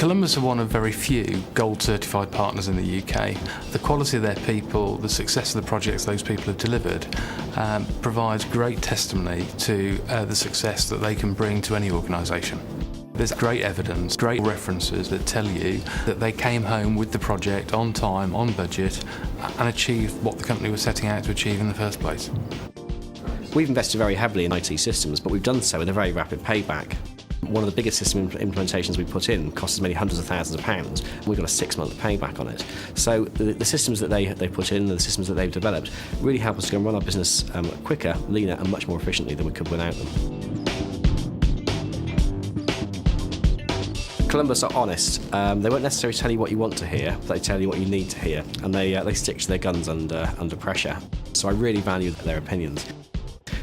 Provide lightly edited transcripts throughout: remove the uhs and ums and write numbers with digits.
Columbus are one of very few gold certified partners in the UK. The quality of their people, the success of the projects those people have delivered provides great testimony to the success that they can bring to any organisation. There's great evidence, great references that tell you that they came home with the project on time, on budget, and achieved what the company was setting out to achieve in the first place. We've invested very heavily in IT systems, but we've done so with a very rapid payback. One of the biggest system implementations we put in cost us many hundreds of thousands of pounds, and we've got a 6-month payback on it. So the systems that they put in, the systems that they've developed, really help us to go and run our business quicker, leaner and much more efficiently than we could without them. Columbus are honest. They won't necessarily tell you what you want to hear, but they tell you what you need to hear, and they stick to their guns under pressure. So I really value their opinions.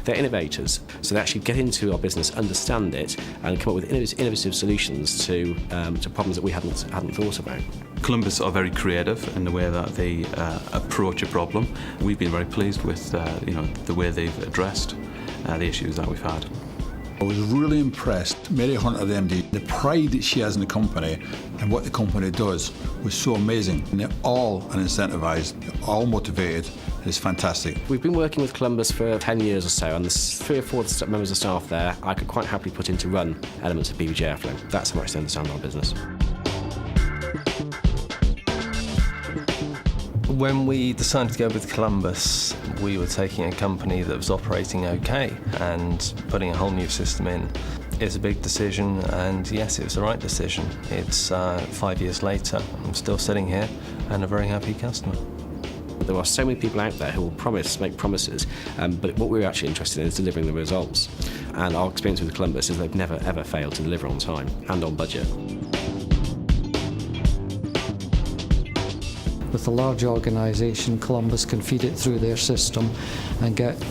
They're innovators, so they actually get into our business, understand it, and come up with innovative solutions to problems that we hadn't thought about. Columbus are very creative in the way that they approach a problem. We've been very pleased with the way they've addressed the issues that we've had. I was really impressed. Mary Hunter, the MD, the pride that she has in the company and what the company does was so amazing. And they're all incentivised, they're all motivated. It's fantastic. We've been working with Columbus for 10 years or so, and there's 3 or 4 members of staff there I could quite happily put in to run elements of BBJ Airflow. That's how much they understand our business. When we decided to go with Columbus, we were taking a company that was operating okay and putting a whole new system in. It's a big decision, and yes, it was the right decision. It's 5 years later, I'm still sitting here and a very happy customer. There are so many people out there who will make promises, but what we're actually interested in is delivering the results. And our experience with Columbus is they've never ever failed to deliver on time and on budget. With a large organisation, Columbus can feed it through their system and get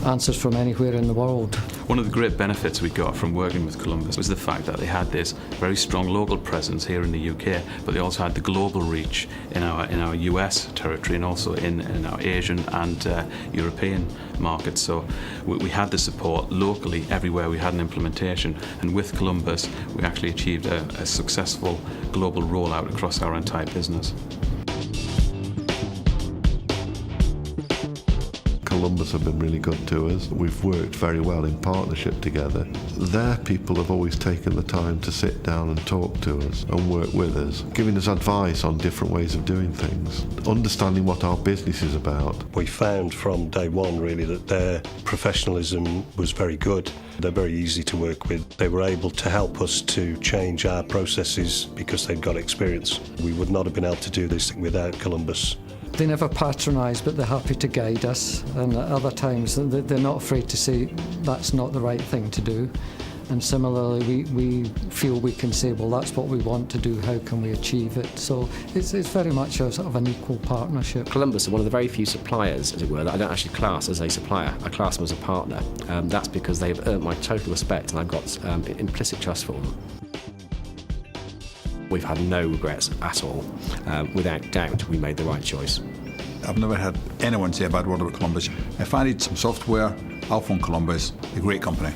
answers from anywhere in the world. One of the great benefits we got from working with Columbus was the fact that they had this very strong local presence here in the UK, but they also had the global reach in our US territory and also in our Asian and European markets. So we had the support locally everywhere we had an implementation, and with Columbus we actually achieved a successful global rollout across our entire business. Columbus have been really good to us. We've worked very well in partnership together. Their people have always taken the time to sit down and talk to us and work with us, giving us advice on different ways of doing things, understanding what our business is about. We found from day one really that their professionalism was very good. They're very easy to work with. They were able to help us to change our processes because they'd got experience. We would not have been able to do this without Columbus. They never patronise, but they're happy to guide us, and at other times they're not afraid to say that's not the right thing to do. And similarly, we feel we can say, well, that's what we want to do, how can we achieve it? So it's very much a sort of an equal partnership. Columbus are one of the very few suppliers, as it were, that I don't actually class as a supplier. I class them as a partner. That's because they've earned my total respect, and I've got implicit trust for them. We've had no regrets at all. Without doubt, we made the right choice. I've never had anyone say a bad word about Columbus. If I need some software, I'll phone Columbus, a great company.